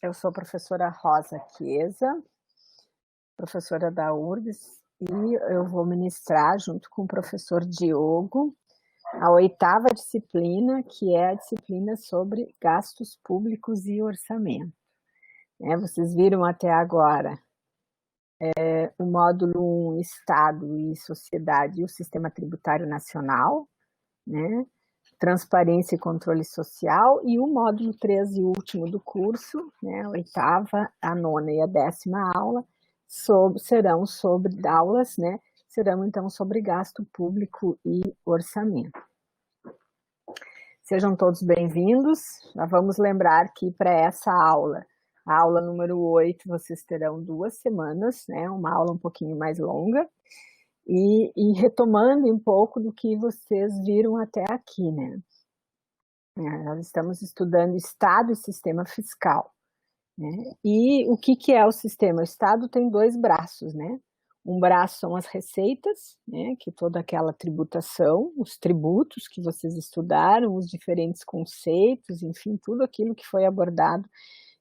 Eu sou a professora Rosa Chiesa, professora da URGS, e eu vou ministrar, junto com o professor Diogo, a 8ª disciplina, que é a disciplina sobre gastos públicos e orçamento. Vocês viram até agora o módulo 1, Estado e Sociedade e o Sistema Tributário Nacional, né? Transparência e Controle Social, e o módulo 3 e último do curso, né, a 8ª, a 9ª e a 10ª aula, serão então sobre gasto público e orçamento. Sejam todos bem-vindos. Já vamos lembrar que para essa aula, a aula número 8, vocês terão 2 semanas, né, uma aula um pouquinho mais longa, e retomando um pouco do que vocês viram até aqui, né? Nós estamos estudando Estado e sistema fiscal, né? E o que é o sistema? O Estado tem 2 braços, né? Um braço são as receitas, né? Que toda aquela tributação, os tributos que vocês estudaram, os diferentes conceitos, enfim, tudo aquilo que foi abordado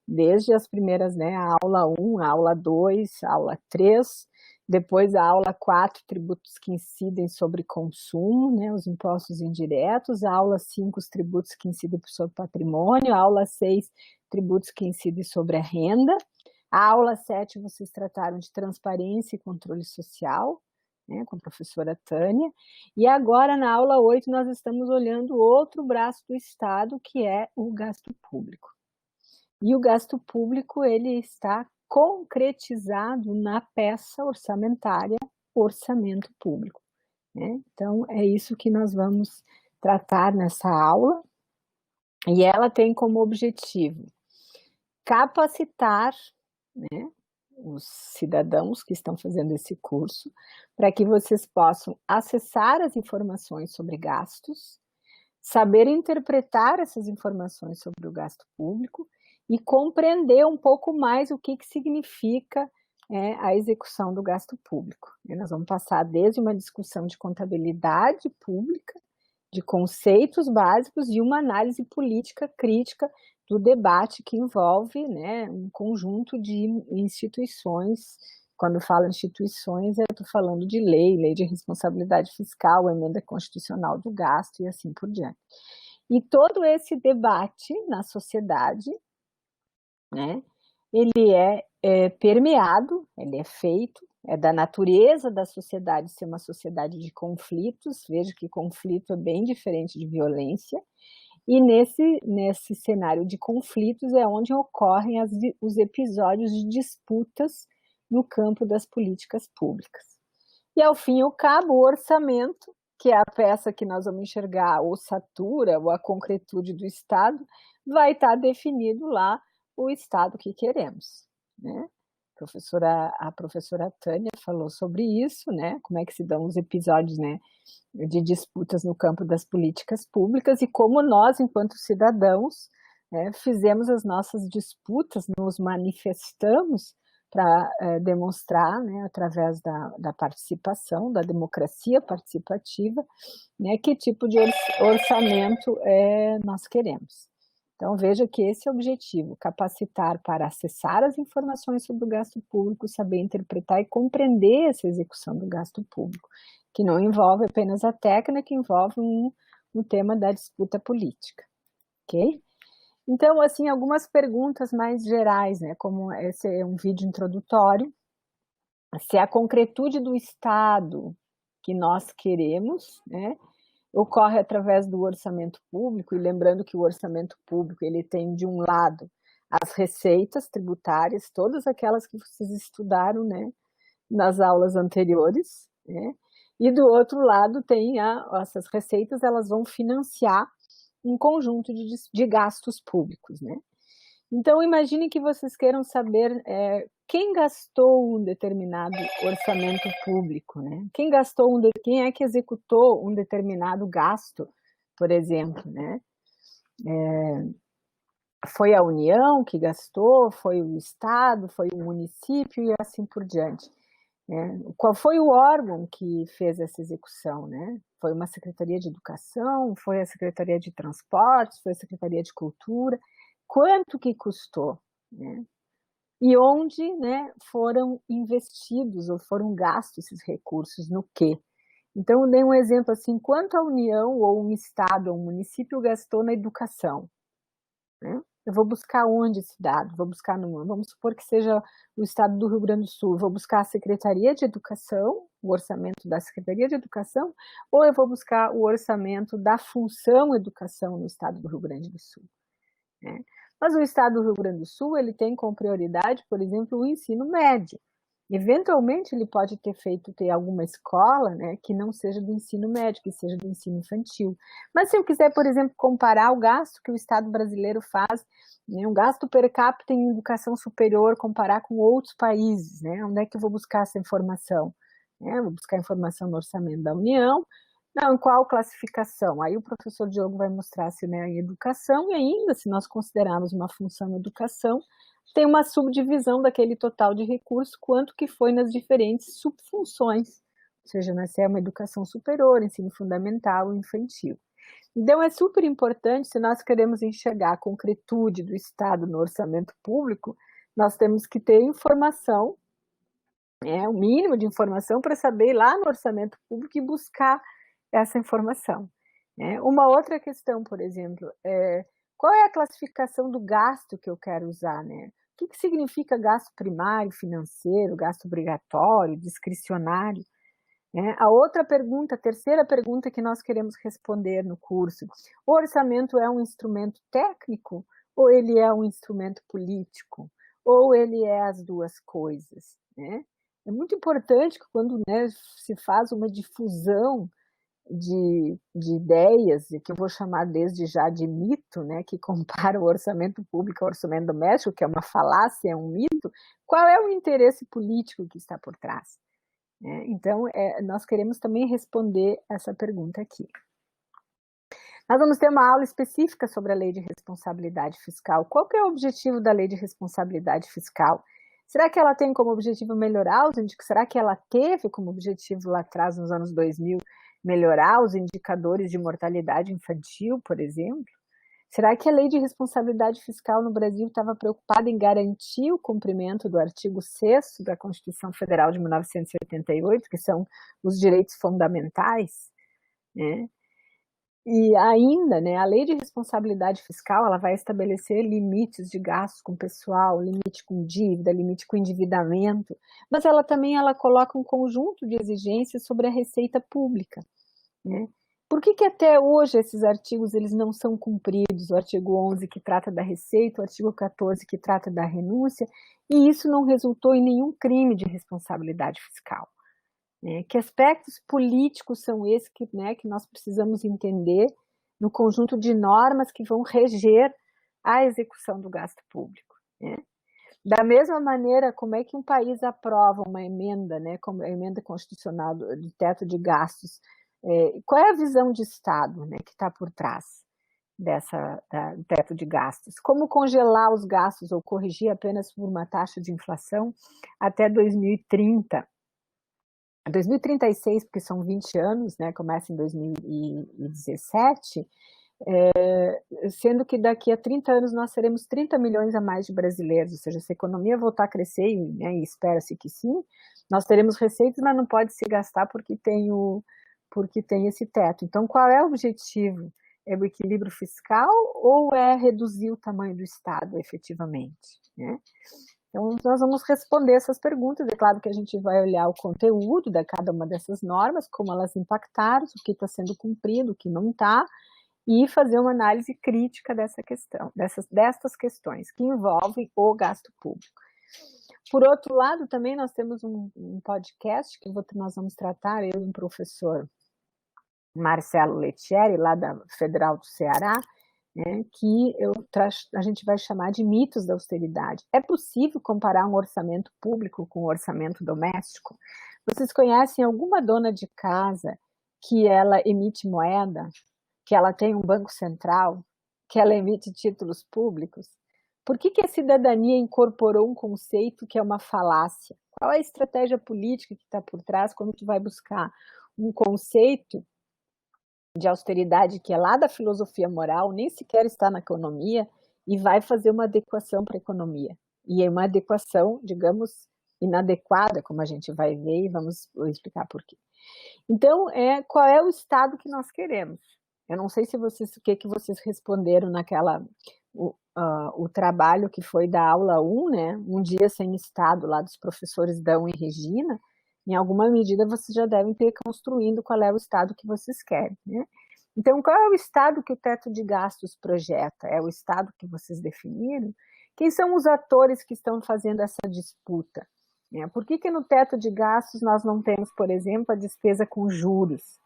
desde as primeiras, né? A aula 1, a aula 2, a aula 3, depois a aula 4, tributos que incidem sobre consumo, né, os impostos indiretos, a aula 5, os tributos que incidem sobre patrimônio, a aula 6, tributos que incidem sobre a renda, a aula 7, vocês trataram de transparência e controle social, né, com a professora Tânia, e agora na aula 8 nós estamos olhando outro braço do Estado, que é o gasto público. E o gasto público, ele está concretizado na peça orçamentária, orçamento público, né? Então, é isso que nós vamos tratar nessa aula, e ela tem como objetivo capacitar, né, os cidadãos que estão fazendo esse curso, para que vocês possam acessar as informações sobre gastos, saber interpretar essas informações sobre o gasto público e compreender um pouco mais o que significa a execução do gasto público. Nós vamos passar desde uma discussão de contabilidade pública, de conceitos básicos e uma análise política crítica do debate que envolve, né, um conjunto de instituições. Quando falo instituições, eu estou falando de lei de responsabilidade fiscal, emenda constitucional do gasto e assim por diante. E todo esse debate na sociedade, né, ele é permeado, ele é feito, é da natureza da sociedade ser uma sociedade de conflitos. Veja que conflito é bem diferente de violência, e nesse cenário de conflitos é onde ocorrem os episódios de disputas no campo das políticas públicas. E ao fim e ao cabo, o orçamento, que é a peça que nós vamos enxergar a ossatura ou a concretude do Estado, vai estar definido lá o Estado que queremos, né? A professora Tânia falou sobre isso, né? Como é que se dão os episódios, né, de disputas no campo das políticas públicas e como nós, enquanto cidadãos, fizemos as nossas disputas, nos manifestamos para demonstrar, né, através da participação, da democracia participativa, né, que tipo de orçamento nós queremos. Então, veja que esse é o objetivo, capacitar para acessar as informações sobre o gasto público, saber interpretar e compreender essa execução do gasto público, que não envolve apenas a técnica, envolve um tema da disputa política, ok? Então, assim, algumas perguntas mais gerais, né, como esse é um vídeo introdutório, se a concretude do Estado que nós queremos, né, ocorre através do orçamento público, e lembrando que o orçamento público, ele tem de um lado as receitas tributárias, todas aquelas que vocês estudaram, né, nas aulas anteriores, né, e do outro lado tem essas receitas, elas vão financiar um conjunto de gastos públicos, né. Então, imagine que vocês queiram saber quem gastou um determinado orçamento público, né? Quem é que executou um determinado gasto, por exemplo, né? Foi a União que gastou, foi o Estado, foi o município e assim por diante, né? Qual foi o órgão que fez essa execução, né? Foi uma Secretaria de Educação, foi a Secretaria de Transportes, foi a Secretaria de Cultura? Quanto que custou, né? E onde, né, foram investidos ou foram gastos esses recursos no quê? Então, eu dei um exemplo assim, quanto a União ou um estado ou um município gastou na educação, né? Eu vou buscar onde esse dado? Vou buscar vamos supor que seja o estado do Rio Grande do Sul, vou buscar a Secretaria de Educação, o orçamento da Secretaria de Educação, ou eu vou buscar o orçamento da função educação no estado do Rio Grande do Sul, né? Mas o estado do Rio Grande do Sul, ele tem como prioridade, por exemplo, o ensino médio. Eventualmente, ele pode ter alguma escola, né, que não seja do ensino médio, que seja do ensino infantil. Mas se eu quiser, por exemplo, comparar o gasto que o Estado brasileiro faz, né, um gasto per capita em educação superior, comparar com outros países, né, onde é que eu vou buscar essa informação? Vou buscar informação no orçamento da União. Não, em qual classificação? Aí o professor Diogo vai mostrar se, né, em educação, e ainda, se nós considerarmos uma função educação, tem uma subdivisão daquele total de recursos, quanto que foi nas diferentes subfunções, ou seja, se é uma educação superior, ensino fundamental, infantil. Então, é super importante, se nós queremos enxergar a concretude do Estado no orçamento público, nós temos que ter informação, o mínimo de informação para saber ir lá no orçamento público e buscar essa informação, né? Uma outra questão, por exemplo, qual é a classificação do gasto que eu quero usar, né? O que significa gasto primário, financeiro, gasto obrigatório, discricionário, né? A outra pergunta, a terceira pergunta que nós queremos responder no curso: o orçamento é um instrumento técnico ou ele é um instrumento político? Ou ele é as duas coisas, né? É muito importante que quando, né, se faz uma difusão de ideias, que eu vou chamar desde já de mito, né, que compara o orçamento público ao orçamento doméstico, que é uma falácia, é um mito, qual é o interesse político que está por trás, né? Então, nós queremos também responder essa pergunta aqui. Nós vamos ter uma aula específica sobre a Lei de Responsabilidade Fiscal. Qual que é o objetivo da Lei de Responsabilidade Fiscal? Será que ela tem como objetivo melhorar os indicadores? Será que ela teve como objetivo lá atrás, nos anos 2000, melhorar os indicadores de mortalidade infantil, por exemplo? Será que a Lei de Responsabilidade Fiscal no Brasil estava preocupada em garantir o cumprimento do artigo 6º da Constituição Federal de 1988, que são os direitos fundamentais, né? E ainda, né, a Lei de Responsabilidade Fiscal, ela vai estabelecer limites de gastos com pessoal, limite com dívida, limite com endividamento, mas ela também coloca um conjunto de exigências sobre a receita pública, né? Por que até hoje esses artigos eles não são cumpridos? O artigo 11 que trata da receita, o artigo 14 que trata da renúncia, e isso não resultou em nenhum crime de responsabilidade fiscal. Que aspectos políticos são esses que nós precisamos entender no conjunto de normas que vão reger a execução do gasto público, né? Da mesma maneira, como é que um país aprova uma emenda, né, como a emenda constitucional de teto de gastos, qual é a visão de Estado, né, que está por trás do teto de gastos? Como congelar os gastos ou corrigir apenas por uma taxa de inflação até 2030? 2036, porque são 20 anos, né, começa em 2017, sendo que daqui a 30 anos nós seremos 30 milhões a mais de brasileiros, ou seja, se a economia voltar a crescer, né, e espera-se que sim, nós teremos receitas, mas não pode se gastar porque tem esse teto. Então, qual é o objetivo? É o equilíbrio fiscal ou é reduzir o tamanho do Estado, efetivamente, né? Então, nós vamos responder essas perguntas. É claro que a gente vai olhar o conteúdo de cada uma dessas normas, como elas impactaram, o que está sendo cumprido, o que não está, e fazer uma análise crítica dessa questão, destas questões que envolvem o gasto público. Por outro lado, também nós temos um podcast que nós vamos tratar, eu e um professor Marcelo Lettieri, lá da Federal do Ceará, né, que a gente vai chamar de mitos da austeridade. É possível comparar um orçamento público com um orçamento doméstico? Vocês conhecem alguma dona de casa que ela emite moeda, que ela tem um banco central, que ela emite títulos públicos? Por que a cidadania incorporou um conceito que é uma falácia? Qual é a estratégia política que está por trás quando tu vai buscar um conceito de austeridade que é lá da filosofia moral, nem sequer está na economia, e vai fazer uma adequação para a economia. E é uma adequação, digamos, inadequada, como a gente vai ver, e vamos explicar por quê. Então, qual é o Estado que nós queremos? Eu não sei se vocês, o que vocês responderam naquela, o trabalho que foi da aula 1, né? Um dia sem Estado, lá dos professores Dão e Regina, em alguma medida vocês já devem ter construindo qual é o Estado que vocês querem, né? Então, qual é o Estado que o teto de gastos projeta? É o Estado que vocês definiram? Quem são os atores que estão fazendo essa disputa? Por que no teto de gastos nós não temos, por exemplo, a despesa com juros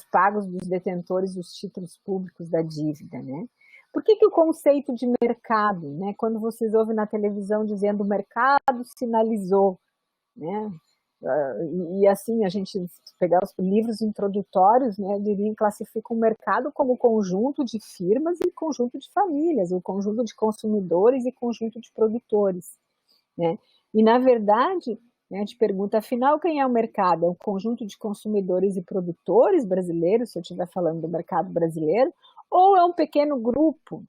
pagos dos detentores dos títulos públicos da dívida, né? Por que o conceito de mercado, né? Quando vocês ouvem na televisão dizendo o mercado sinalizou, né? E assim, a gente pegar os livros introdutórios, né, classifica o mercado como conjunto de firmas e conjunto de famílias, o conjunto de consumidores e conjunto de produtores, né? E, na verdade, né, a gente pergunta, afinal, quem é o mercado? É um conjunto de consumidores e produtores brasileiros, se eu estiver falando do mercado brasileiro, ou é um pequeno grupo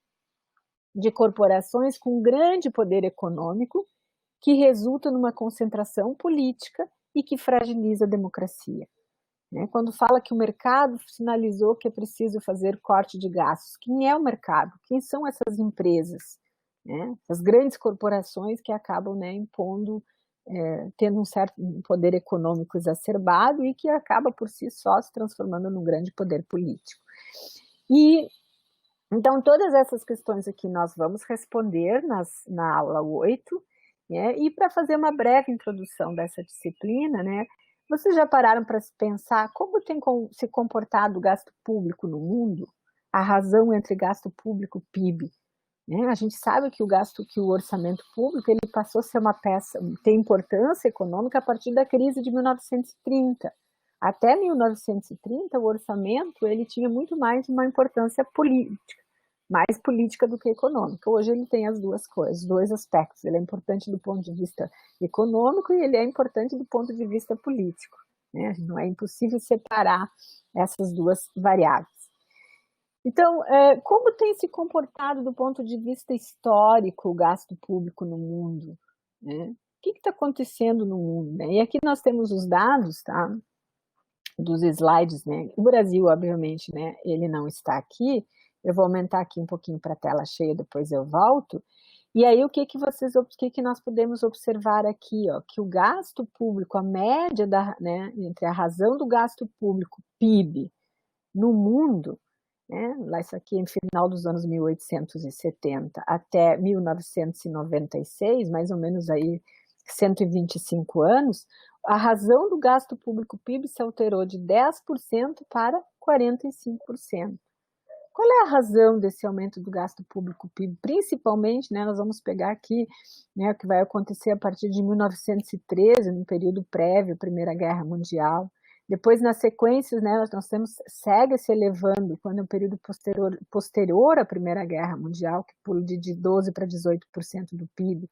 de corporações com grande poder econômico que resulta numa concentração política e que fragiliza a democracia? Né? Quando fala que o mercado sinalizou que é preciso fazer corte de gastos, quem é o mercado? Quem são essas empresas? Né? As grandes corporações que acabam, né, impondo, tendo um certo poder econômico exacerbado e que acaba por si só se transformando num grande poder político. E então todas essas questões aqui nós vamos responder na aula 8, né? E para fazer uma breve introdução dessa disciplina, né, vocês já pararam para pensar como tem se comportado o gasto público no mundo? A razão entre gasto público e PIB? Né? A gente sabe que o orçamento público ele passou a ser uma peça, ter importância econômica a partir da crise de 1930. Até 1930, o orçamento ele tinha muito mais uma importância política, mais política do que econômica. Hoje ele tem as duas coisas, dois aspectos. Ele é importante do ponto de vista econômico e ele é importante do ponto de vista político. Né? Não é impossível separar essas duas variáveis. Então, como tem se comportado do ponto de vista histórico o gasto público no mundo? Né? O que está acontecendo no mundo? Né? E aqui nós temos os dados, tá? Dos slides, né? O Brasil, obviamente, né? Ele não está aqui. Eu vou aumentar aqui um pouquinho para a tela cheia, depois eu volto. E aí, o que nós podemos observar aqui? Ó, que o gasto público, a média né, entre a razão do gasto público, PIB, no mundo, né, lá isso aqui é no final dos anos 1870 até 1996, mais ou menos aí 125 anos, a razão do gasto público PIB se alterou de 10% para 45%. Qual é a razão desse aumento do gasto público PIB? Principalmente, né, nós vamos pegar aqui, né, o que vai acontecer a partir de 1913, no período prévio à Primeira Guerra Mundial. Depois, nas sequências, né, segue se elevando quando é um período posterior à Primeira Guerra Mundial, que pula de 12% para 18% do PIB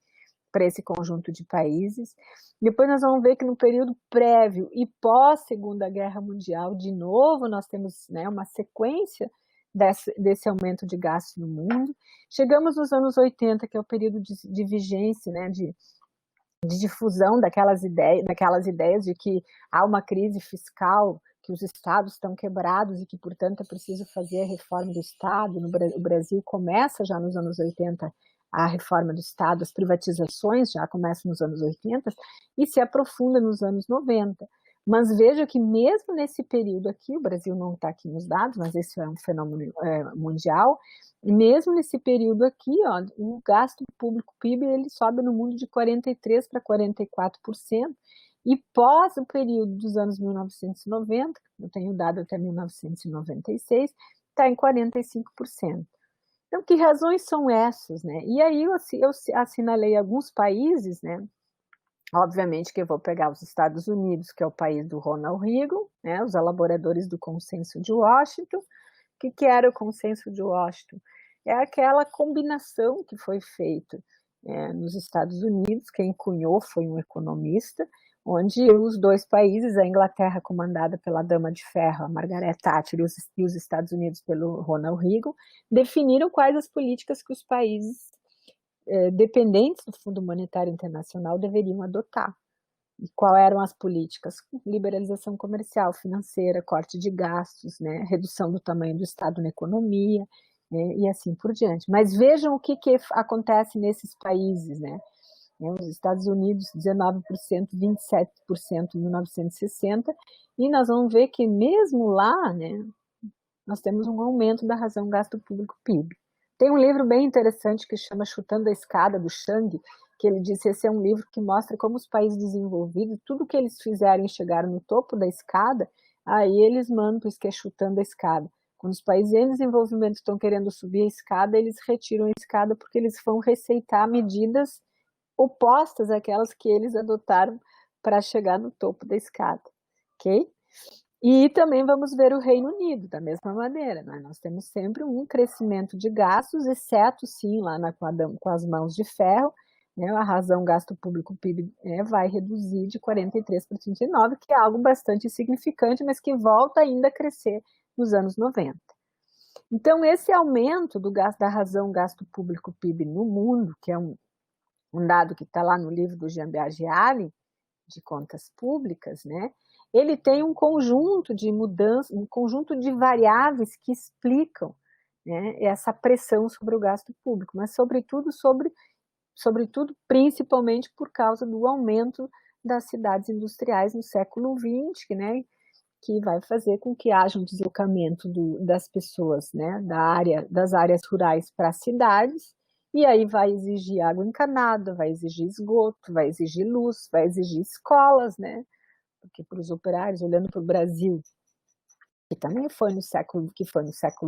para esse conjunto de países. Depois nós vamos ver que no período prévio e pós-Segunda Guerra Mundial, de novo, nós temos, né, uma sequência desse aumento de gasto no mundo. Chegamos nos anos 80, que é o período de vigência, né, de difusão daquelas ideias de que há uma crise fiscal, que os estados estão quebrados e que, portanto, é preciso fazer a reforma do Estado. O Brasil começa já nos anos 80 a reforma do Estado, as privatizações já começam nos anos 80 e se aprofunda nos anos 90. Mas veja que mesmo nesse período aqui, o Brasil não está aqui nos dados, mas esse é um fenômeno mundial, e mesmo nesse período aqui, ó, o gasto público PIB ele sobe no mundo de 43% para 44%, e pós o período dos anos 1990, eu tenho dado até 1996, está em 45%. Então, que razões são essas, né? E aí eu assinalei alguns países, né? Obviamente que eu vou pegar os Estados Unidos, que é o país do Ronald Reagan, né? Os elaboradores do Consenso de Washington. O que era o Consenso de Washington? É aquela combinação que foi feita nos Estados Unidos, quem cunhou foi um economista, onde os dois países, a Inglaterra comandada pela Dama de Ferro, a Margaret Thatcher, e os Estados Unidos pelo Ronald Reagan, definiram quais as políticas que os países dependentes do Fundo Monetário Internacional deveriam adotar. E quais eram as políticas? Liberalização comercial, financeira, corte de gastos, né, redução do tamanho do Estado na economia, e assim por diante. Mas vejam o que acontece nesses países, né? Os Estados Unidos, 19%, 27% em 1960, e nós vamos ver que mesmo lá, né, nós temos um aumento da razão gasto público-PIB. Tem um livro bem interessante que chama Chutando a Escada, do Chang, que ele disse, esse é um livro que mostra como os países desenvolvidos, tudo que eles fizerem chegar no topo da escada, aí eles mandam para isso que é chutando a escada. Quando os países em desenvolvimento estão querendo subir a escada, eles retiram a escada porque eles vão receitar medidas opostas àquelas que eles adotaram para chegar no topo da escada, ok? E também vamos ver o Reino Unido, da mesma maneira, né? Nós temos sempre um crescimento de gastos, exceto, sim, lá com as mãos de ferro, né? A razão gasto público-PIB vai reduzir de 43% para 39%, que é algo bastante significante, mas que volta ainda a crescer nos anos 90. Então, esse aumento do gasto, da razão gasto público-PIB no mundo, que é um dado que está lá no livro do Jean Beagiali, de contas públicas, né? Ele tem um conjunto de mudanças, um conjunto de variáveis que explicam, né, essa pressão sobre o gasto público, mas sobretudo, principalmente por causa do aumento das cidades industriais no século XX, né, que vai fazer com que haja um deslocamento das pessoas, né, das áreas rurais para as cidades, e aí vai exigir água encanada, vai exigir esgoto, vai exigir luz, vai exigir escolas, né? Porque para os operários, olhando para o Brasil, que também foi no século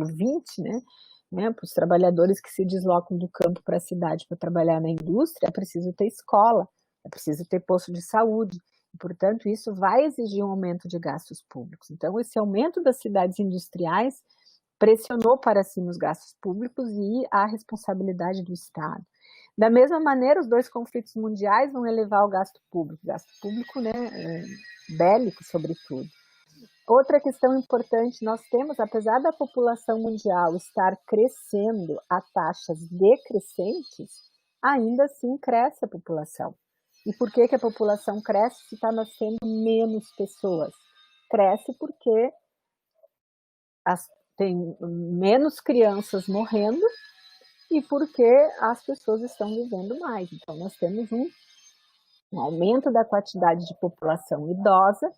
XX, né? Para os trabalhadores que se deslocam do campo para a cidade para trabalhar na indústria, é preciso ter escola, é preciso ter posto de saúde, e, portanto, isso vai exigir um aumento de gastos públicos. Então, esse aumento das cidades industriais pressionou para cima os gastos públicos e a responsabilidade do Estado. Da mesma maneira, os dois conflitos mundiais vão elevar o gasto público, né, bélico, sobretudo. Outra questão importante, nós temos, apesar da população mundial estar crescendo a taxas decrescentes, ainda assim cresce a população. E por que a população cresce se está nascendo menos pessoas? Cresce porque tem menos crianças morrendo e porque as pessoas estão vivendo mais. Então, nós temos um aumento da quantidade de população idosa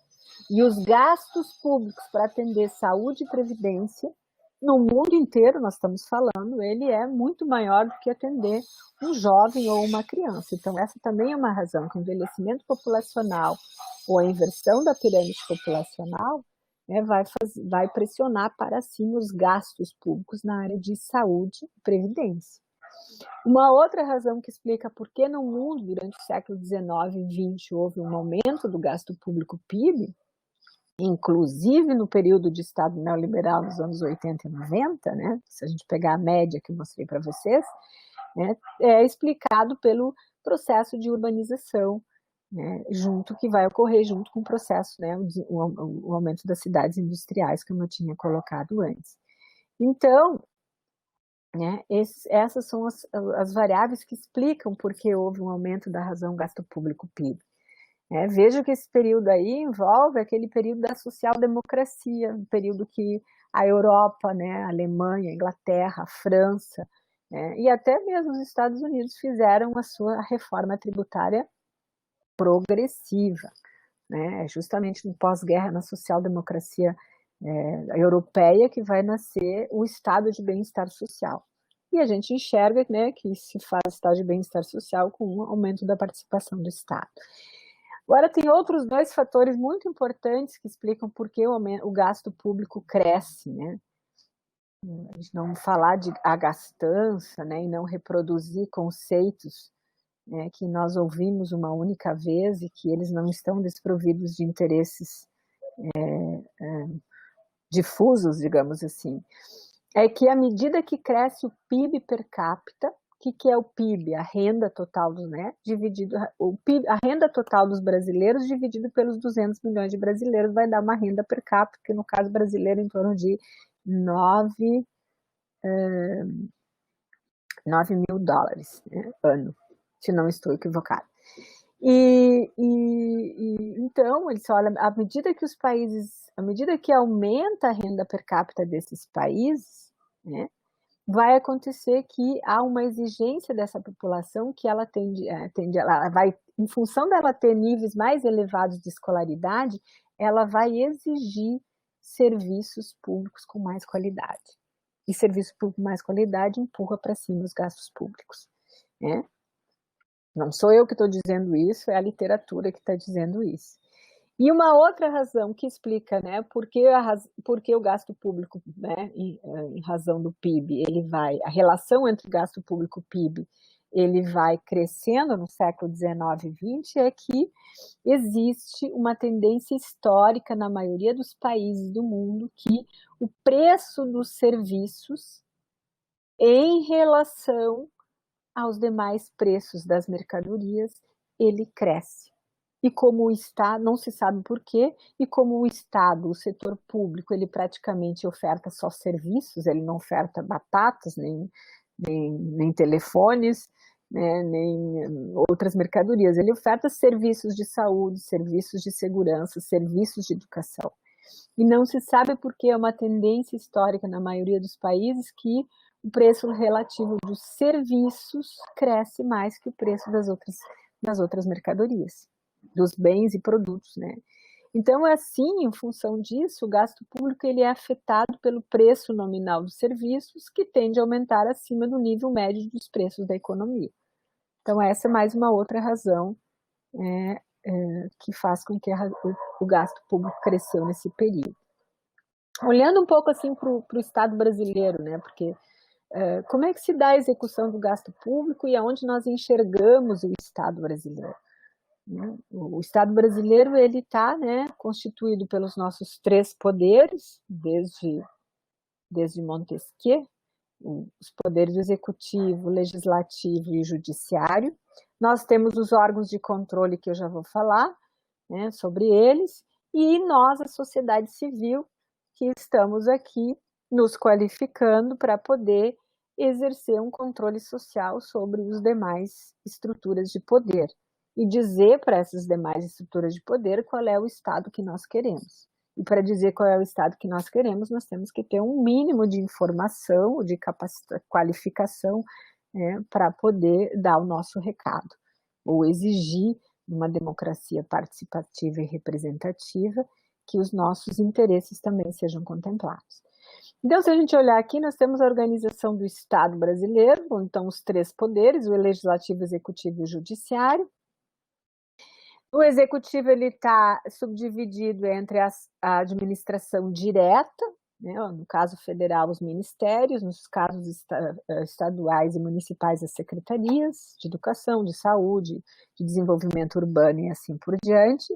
e os gastos públicos para atender saúde e previdência, no mundo inteiro, nós estamos falando, ele é muito maior do que atender um jovem ou uma criança. Então, essa também é uma razão que o envelhecimento populacional ou a inversão da pirâmide populacional vai pressionar para cima os gastos públicos na área de saúde e previdência. Uma outra razão que explica por que no mundo, durante o século XIX e XX, houve um aumento do gasto público PIB, inclusive no período de Estado neoliberal nos anos 80 e 90, né? Se a gente pegar a média que eu mostrei para vocês, né, é explicado pelo processo de urbanização, né, que vai ocorrer junto com o processo, né, o aumento das cidades industriais, como eu tinha colocado antes. Então, né, essas são as variáveis que explicam por que houve um aumento da razão gasto público-PIB. Vejo que esse período aí envolve aquele período da social-democracia, um período que a Europa, né, a Alemanha, a Inglaterra, a França, né, e até mesmo os Estados Unidos fizeram a sua reforma tributária progressiva, né, justamente no pós-guerra, na social-democracia europeia, que vai nascer o estado de bem-estar social. E a gente enxerga, né, que se faz estado de bem-estar social com o aumento da participação do Estado. Agora, tem outros dois fatores muito importantes que explicam por que o gasto público cresce, né? A gente não falar de agastança, né, e não reproduzir conceitos, né, que nós ouvimos uma única vez e que eles não estão desprovidos de interesses difusos, digamos assim. É que à medida que cresce o PIB per capita, que é o PIB? A renda total dos, né, dividido, o PIB, a renda total dos brasileiros dividido pelos 200 milhões de brasileiros vai dar uma renda per capita, que no caso brasileiro em torno de 9 mil dólares, né, ano, se não estou equivocado. Então, eles olham, à medida que os países, à medida que aumenta a renda per capita desses países, né, vai acontecer que há uma exigência dessa população que ela ela vai, em função dela ter níveis mais elevados de escolaridade, ela vai exigir serviços públicos com mais qualidade. E serviço público com mais qualidade empurra para cima os gastos públicos, né? Não sou eu que estou dizendo isso, é a literatura que está dizendo isso. E uma outra razão que explica, né, por que o gasto público, né, em razão do PIB, a relação entre gasto público e PIB, ele vai crescendo no século XIX e XX, é que existe uma tendência histórica na maioria dos países do mundo que o preço dos serviços em relação aos demais preços das mercadorias, ele cresce. E como o Estado, não se sabe por quê, e como o Estado, o setor público, ele praticamente oferta só serviços, ele não oferta batatas, nem telefones, né, nem outras mercadorias, ele oferta serviços de saúde, serviços de segurança, serviços de educação. E não se sabe por que é uma tendência histórica na maioria dos países que o preço relativo dos serviços cresce mais que o preço das outras mercadorias, dos bens e produtos, né? Então, assim, em função disso, o gasto público ele é afetado pelo preço nominal dos serviços, que tende a aumentar acima do nível médio dos preços da economia. Então, essa é mais uma outra razão que faz com que o gasto público cresceu nesse período. Olhando um pouco assim para o Estado brasileiro, né? Porque como é que se dá a execução do gasto público e aonde nós enxergamos o Estado brasileiro? Né? O Estado brasileiro ele está, né, constituído pelos nossos três poderes, desde Montesquieu, os poderes executivo, legislativo e judiciário. Nós temos os órgãos de controle que eu já vou falar, né, sobre eles, e nós, a sociedade civil, que estamos aqui nos qualificando para poder exercer um controle social sobre os demais estruturas de poder e dizer para essas demais estruturas de poder qual é o Estado que nós queremos. E para dizer qual é o Estado que nós queremos, nós temos que ter um mínimo de informação, de qualificação, né, para poder dar o nosso recado, ou exigir uma democracia participativa e representativa que os nossos interesses também sejam contemplados. Então, se a gente olhar aqui, nós temos a organização do Estado brasileiro, ou então os três poderes, o legislativo, o executivo e o judiciário. O executivo está subdividido entre a administração direta, né, no caso federal, os ministérios, nos casos estaduais e municipais, as secretarias de educação, de saúde, de desenvolvimento urbano e assim por diante.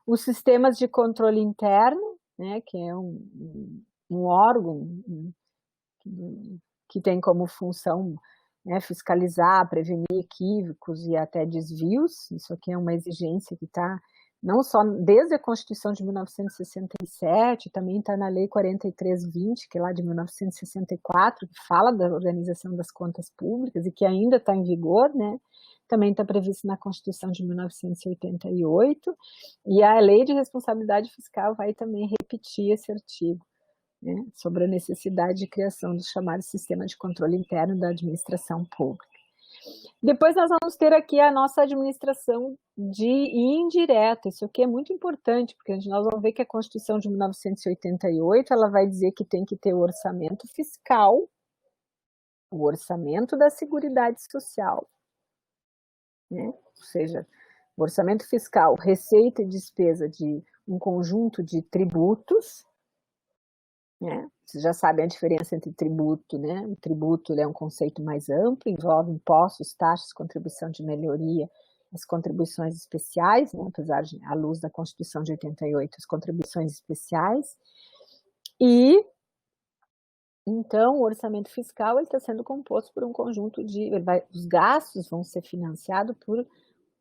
Os sistemas de controle interno, né, que é um órgão que tem como função, né, fiscalizar, prevenir equívocos e até desvios. Isso aqui é uma exigência que está não só desde a Constituição de 1967, também está na Lei 4320, que é lá de 1964, que fala da organização das contas públicas e que ainda está em vigor, né? Também está previsto na Constituição de 1988, e a Lei de Responsabilidade Fiscal vai também repetir esse artigo, né, sobre a necessidade de criação do chamado Sistema de Controle Interno da Administração Pública. Depois nós vamos ter aqui a nossa administração de indireta. Isso aqui é muito importante, porque nós vamos ver que a Constituição de 1988 ela vai dizer que tem que ter o orçamento fiscal, o orçamento da Seguridade Social, né? Ou seja, o orçamento fiscal, receita e despesa de um conjunto de tributos, né? Vocês já sabem a diferença entre tributo, né? O tributo é um conceito mais amplo, envolve impostos, taxas, contribuição de melhoria, as contribuições especiais, né? Apesar de, à luz da Constituição de 88, as contribuições especiais, e Então, o orçamento fiscal está sendo composto por um conjunto de... os gastos vão ser financiados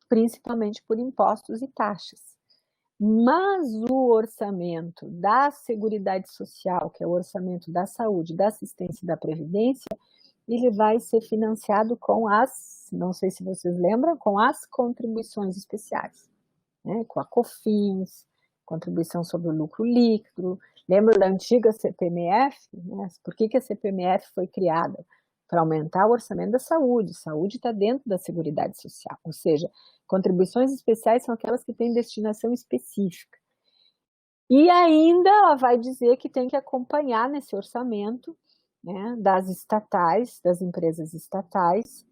principalmente por impostos e taxas. Mas o orçamento da Seguridade Social, que é o orçamento da saúde, da assistência e da previdência, ele vai ser financiado com não sei se vocês lembram, com as contribuições especiais, né? Com a COFINS, contribuição sobre o lucro líquido. Lembra da antiga CPMF? Né? Por que a CPMF foi criada? Para aumentar o orçamento da saúde. Saúde está dentro da Seguridade Social, ou seja, contribuições especiais são aquelas que têm destinação específica. E ainda ela vai dizer que tem que acompanhar nesse orçamento, né, das estatais, das empresas estatais,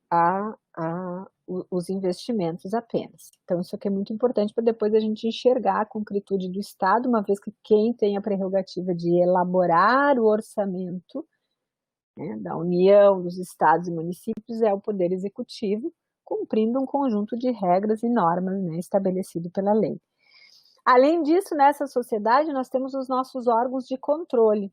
os investimentos apenas. Então, isso aqui é muito importante para depois a gente enxergar a concretude do Estado, uma vez que quem tem a prerrogativa de elaborar o orçamento, né, da União, dos estados e municípios é o Poder Executivo, cumprindo um conjunto de regras e normas, né, estabelecido pela lei. Além disso, nessa sociedade, nós temos os nossos órgãos de controle.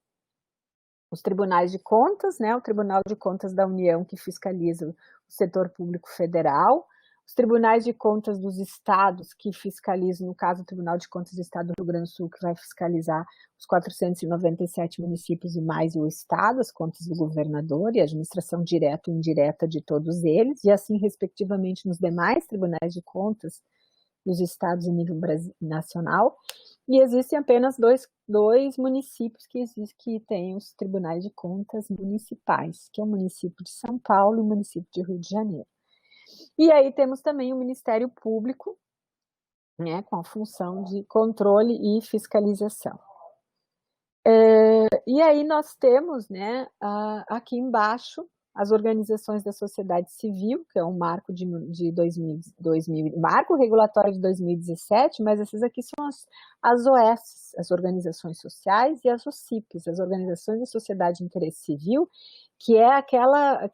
Os tribunais de contas, né, o Tribunal de Contas da União, que fiscaliza o setor público federal, os tribunais de contas dos estados, que fiscalizam, no caso, o Tribunal de Contas do Estado do Rio Grande do Sul, que vai fiscalizar os 497 municípios e mais o estado, as contas do governador e a administração direta e indireta de todos eles, e assim, respectivamente, nos demais tribunais de contas dos estados em nível nacional, e existem apenas dois municípios que têm os tribunais de contas municipais, que é o município de São Paulo e o município de Rio de Janeiro. E aí temos também o Ministério Público, né, com a função de controle e fiscalização. E aí nós temos, né, aqui embaixo, as organizações da sociedade civil, que é um marco de 2000, marco regulatório de 2017, mas essas aqui são as OS, as organizações sociais, e as OCIPs, as organizações da sociedade de interesse civil, que é aquela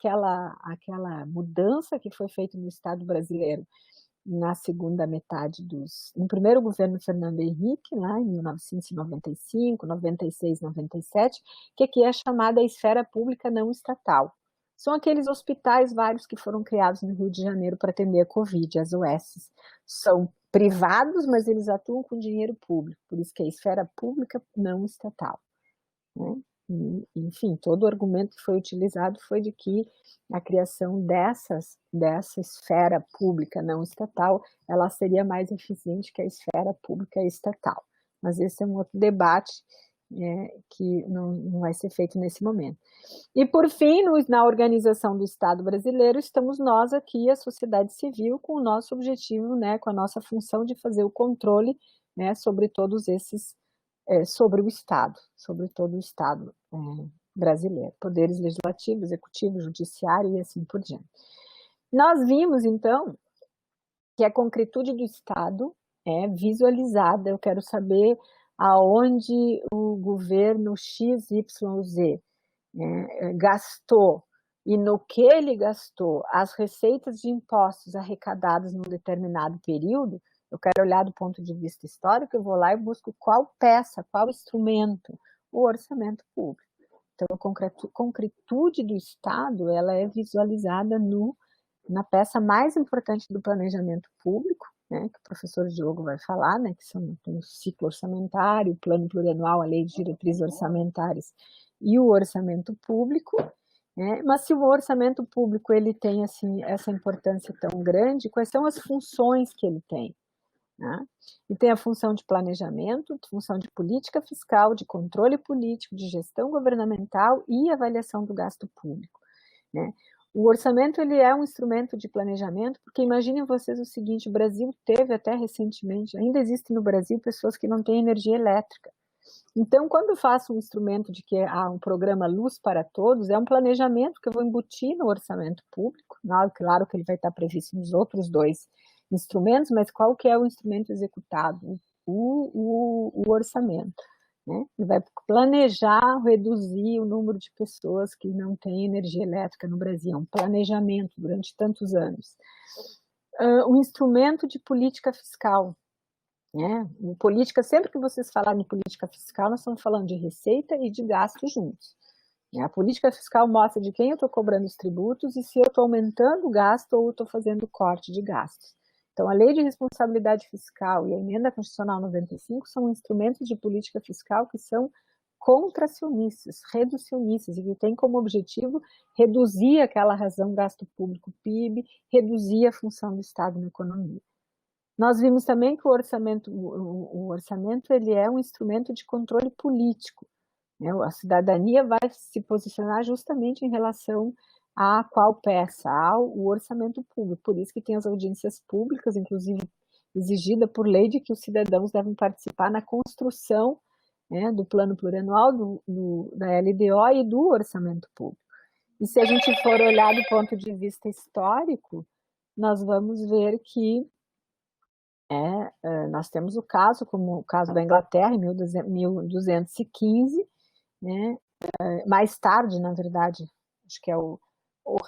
mudança que foi feita no Estado brasileiro na segunda metade no primeiro governo Fernando Henrique, lá em 1995, 96, 97, que aqui é chamada a esfera pública não estatal. São aqueles hospitais vários que foram criados no Rio de Janeiro para atender a Covid, as UESs. São privados, mas eles atuam com dinheiro público, por isso que é a esfera pública não estatal, né? Enfim, todo o argumento que foi utilizado foi de que a criação dessa esfera pública não estatal, ela seria mais eficiente que a esfera pública estatal. Mas esse é um outro debate que não vai ser feito nesse momento. E, por fim, na organização do Estado brasileiro, estamos nós aqui, a sociedade civil, com o nosso objetivo, né, com a nossa função de fazer o controle, né, sobre todos esses sobre o Estado, sobre todo o Estado brasileiro, poderes legislativo, executivo, judiciário e assim por diante. Nós vimos, então, que a concretude do Estado é visualizada. Eu quero saber aonde o governo XYZ gastou e no que ele gastou as receitas de impostos arrecadadas num determinado período. Eu quero olhar do ponto de vista histórico, eu vou lá e busco qual peça, qual instrumento, o orçamento público. Então, a concretude do Estado, ela é visualizada na peça mais importante do planejamento público, né, que o professor Diogo vai falar, né, que tem o ciclo orçamentário, o plano plurianual, a lei de diretrizes orçamentárias e o orçamento público. Mas se o orçamento público ele tem assim, essa importância tão grande, quais são as funções que ele tem? Né? E tem a função de planejamento, função de política fiscal, de controle político, de gestão governamental e avaliação do gasto público. Né? O orçamento ele é um instrumento de planejamento, porque imaginem vocês o seguinte, o Brasil teve até recentemente, ainda existe no Brasil pessoas que não têm energia elétrica. Então, quando eu faço um instrumento de que há um programa Luz para Todos, é um planejamento que eu vou embutir no orçamento público, claro que ele vai estar previsto nos outros dois instrumentos, mas qual que é o instrumento executado? O orçamento. Né? Ele vai planejar reduzir o número de pessoas que não têm energia elétrica no Brasil, é um planejamento durante tantos anos. Um instrumento de política fiscal. Né? Política, sempre que vocês falarem em política fiscal, nós estamos falando de receita e de gasto juntos. A política fiscal mostra de quem eu estou cobrando os tributos e se eu estou aumentando o gasto ou estou fazendo corte de gastos. Então, a Lei de Responsabilidade Fiscal e a Emenda Constitucional 95 são instrumentos de política fiscal que são contracionistas, reducionistas, e que têm como objetivo reduzir aquela razão gasto público PIB, reduzir a função do Estado na economia. Nós vimos também que o orçamento ele é um instrumento de controle político. A cidadania vai se posicionar justamente em relação a qual peça, ao orçamento público. Por isso que tem as audiências públicas, inclusive exigida por lei de que os cidadãos devem participar na construção, né, do plano plurianual, da LDO e do orçamento público. E se a gente for olhar do ponto de vista histórico, nós vamos ver que nós temos o caso, como o caso da Inglaterra, em 1215, né? Mais tarde, na verdade, acho que é o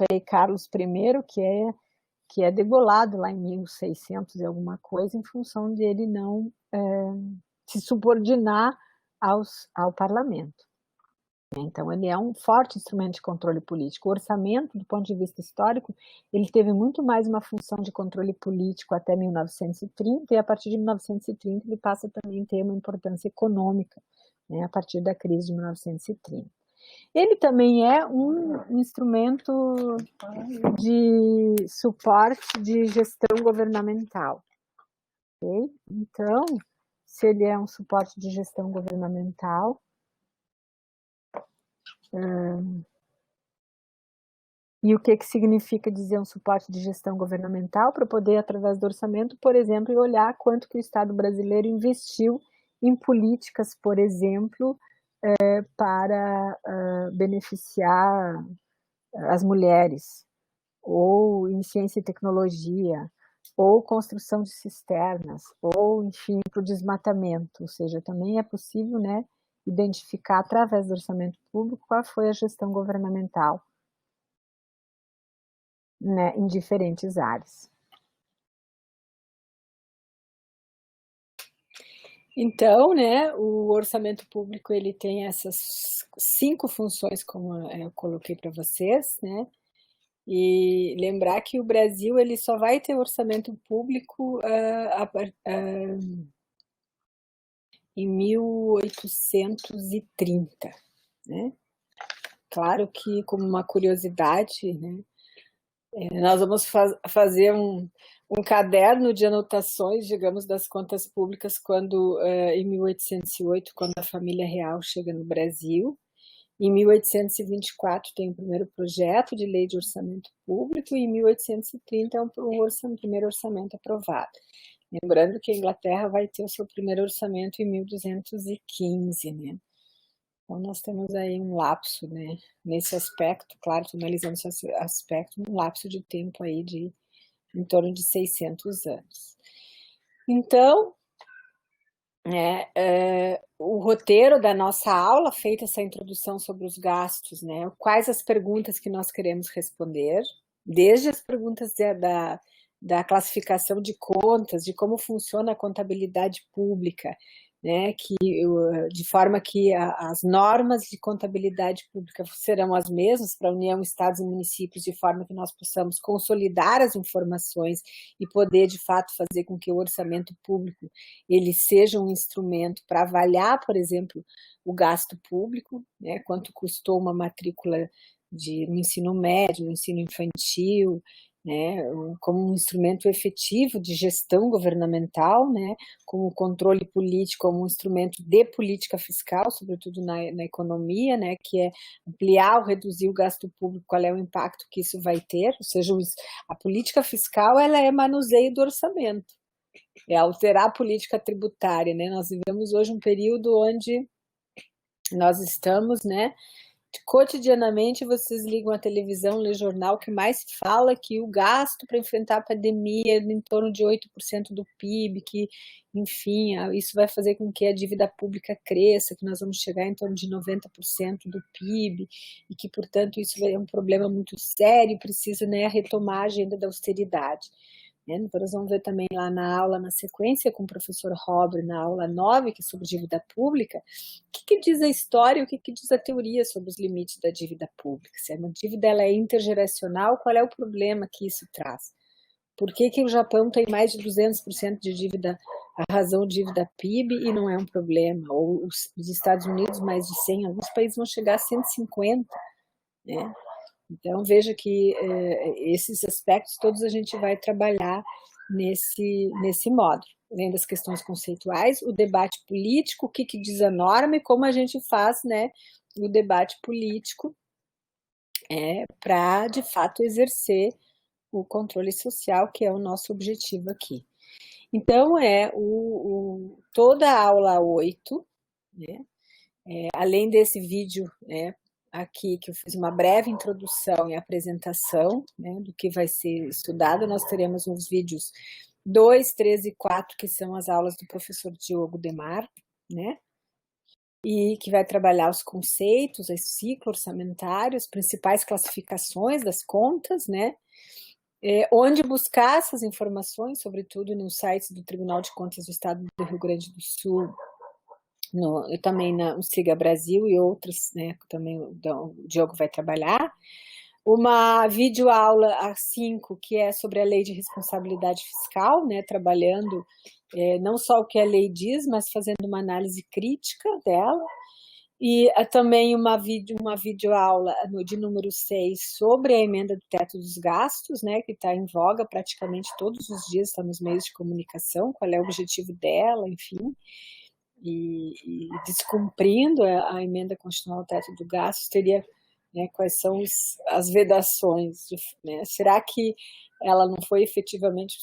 rei Carlos I, que é degolado lá em 1600 e alguma coisa, em função de ele não se subordinar ao parlamento. Então, ele é um forte instrumento de controle político. O orçamento, do ponto de vista histórico, ele teve muito mais uma função de controle político até 1930, e a partir de 1930 ele passa também a ter uma importância econômica, né, a partir da crise de 1930. Ele também é um instrumento de suporte de gestão governamental. Okay? Então, se ele é um suporte de gestão governamental, e o que significa dizer um suporte de gestão governamental? Para poder, através do orçamento, por exemplo, olhar quanto que o Estado brasileiro investiu em políticas, por exemplo, para beneficiar as mulheres, ou em ciência e tecnologia, ou construção de cisternas, ou, enfim, para o desmatamento. Ou seja, também é possível, né, identificar, através do orçamento público, qual foi a gestão governamental, né, em diferentes áreas. Então, né, o orçamento público ele tem essas 5 funções, como eu coloquei para vocês, né? E lembrar que o Brasil ele só vai ter orçamento público em 1830, né? Claro que, como uma curiosidade, né, nós vamos fazer um caderno de anotações, digamos, das contas públicas quando, em 1808, quando a família real chega no Brasil. Em 1824 tem o primeiro projeto de lei de orçamento público e em 1830 é o primeiro orçamento aprovado. Lembrando que a Inglaterra vai ter o seu primeiro orçamento em 1215, né? Então, nós temos aí um lapso, né, nesse aspecto, claro, estou analisando esse aspecto, um lapso de tempo aí de em torno de 600 anos. Então, o roteiro da nossa aula, feita essa introdução sobre os gastos, né, quais as perguntas que nós queremos responder, desde as perguntas da classificação de contas, de como funciona a contabilidade pública, né, de forma que as normas de contabilidade pública serão as mesmas para a União, Estados e municípios, de forma que nós possamos consolidar as informações e poder, de fato, fazer com que o orçamento público ele seja um instrumento para avaliar, por exemplo, o gasto público, né, quanto custou uma matrícula no ensino médio, no ensino infantil, né, como um instrumento efetivo de gestão governamental, né, como controle político, como um instrumento de política fiscal, sobretudo na economia, né, que é ampliar ou reduzir o gasto público, qual é o impacto que isso vai ter, ou seja, a política fiscal ela é manuseio do orçamento, é alterar a política tributária, né, nós vivemos hoje um período onde nós estamos, né, cotidianamente vocês ligam a televisão, lê jornal, que mais fala que o gasto para enfrentar a pandemia é em torno de 8% do PIB, que, enfim, isso vai fazer com que a dívida pública cresça, que nós vamos chegar em torno de 90% do PIB, e que, portanto, isso é um problema muito sério, precisa, né, retomar a agenda da austeridade. né? Nós vamos ver também lá na aula, na sequência, com o professor Robre, na aula 9, que é sobre dívida pública, o que diz a história e o que diz a teoria sobre os limites da dívida pública. Se a dívida ela é intergeracional, qual é o problema que isso traz? Por que o Japão tem mais de 200% de dívida, a razão de dívida PIB, e não é um problema? Ou os Estados Unidos, mais de 100, alguns países vão chegar a 150, né? Então, veja que esses aspectos todos a gente vai trabalhar nesse módulo. Além das questões conceituais, o debate político, o que diz a norma e como a gente faz, né, o debate político para, de fato, exercer o controle social, que é o nosso objetivo aqui. Então, toda a aula 8, né, além desse vídeo, né, aqui, que eu fiz uma breve introdução e apresentação, né, do que vai ser estudado, nós teremos uns vídeos 2, 3 e 4, que são as aulas do professor Diogo Demar, né, e que vai trabalhar os conceitos, o ciclo orçamentário, as principais classificações das contas, né, onde buscar essas informações, sobretudo nos sites do Tribunal de Contas do Estado do Rio Grande do Sul, e também no Siga Brasil e outros, né, também o Diogo vai trabalhar. Uma videoaula a 5, que é sobre a Lei de Responsabilidade Fiscal, né, trabalhando não só o que a lei diz, mas fazendo uma análise crítica dela. E também uma videoaula de número 6 sobre a emenda do teto dos gastos, né, que está em voga praticamente todos os dias, está nos meios de comunicação, qual é o objetivo dela, enfim. E descumprindo a emenda constitucional ao teto do gasto, teria, né, quais são as vedações, né? Será que ela não foi efetivamente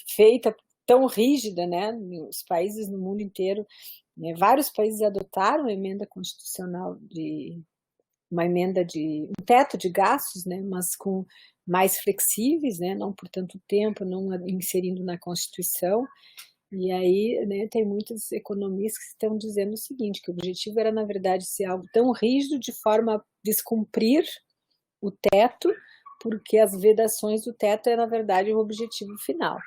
feita tão rígida, né? Os países no mundo inteiro, né, vários países adotaram a emenda constitucional uma emenda de um teto de gastos, né, mas com mais flexíveis, né, não por tanto tempo, não inserindo na Constituição. E aí, né, tem muitos economistas que estão dizendo o seguinte, que o objetivo era, na verdade, ser algo tão rígido de forma a descumprir o teto, porque as vedações do teto é, na verdade, o objetivo final,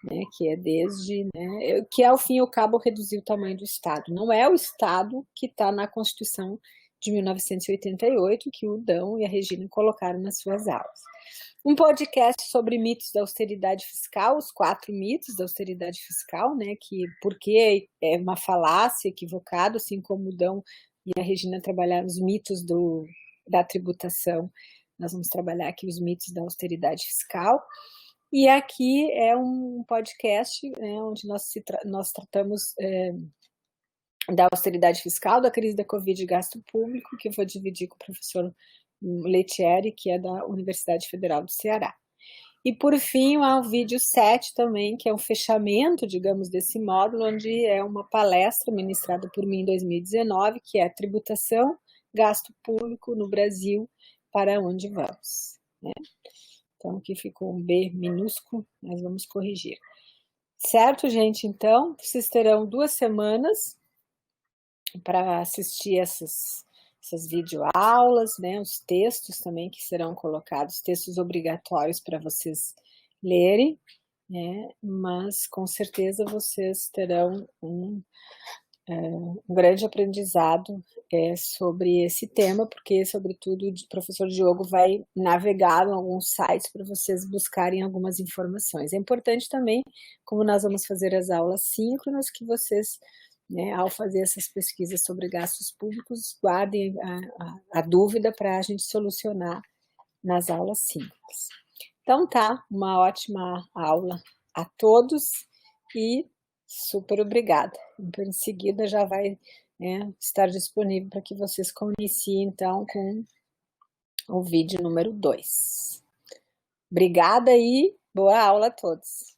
né, que é que ao fim e ao cabo reduzir o tamanho do Estado. Não é o Estado que está na Constituição de 1988, que o Dão e a Regina colocaram nas suas aulas. Um podcast sobre mitos da austeridade fiscal, os 4 mitos da austeridade fiscal, né, que porque é uma falácia, equivocado, assim como o Dão e a Regina trabalharam os mitos da tributação, nós vamos trabalhar aqui os mitos da austeridade fiscal. E aqui é um podcast, né, onde nós tratamos da austeridade fiscal, da crise da Covid e gasto público, que eu vou dividir com o professor Letieri, que é da Universidade Federal do Ceará. E, por fim, há o vídeo 7 também, que é um fechamento, digamos, desse módulo, onde é uma palestra ministrada por mim em 2019, que é a tributação, gasto público no Brasil, para onde vamos, né? Então, aqui ficou um B minúsculo, mas vamos corrigir. Certo, gente? Então, vocês terão 2 semanas para assistir essas videoaulas, né, os textos também que serão colocados, textos obrigatórios para vocês lerem, né, mas com certeza vocês terão um grande aprendizado sobre esse tema, porque, sobretudo, o professor Diogo vai navegar em alguns sites para vocês buscarem algumas informações. É importante também, como nós vamos fazer as aulas síncronas, que vocês, né, ao fazer essas pesquisas sobre gastos públicos, guardem a dúvida para a gente solucionar nas aulas síncronas. Então tá, uma ótima aula a todos e super obrigada. Em seguida já vai, né, estar disponível para que vocês comecem então com o vídeo número 2. Obrigada e boa aula a todos.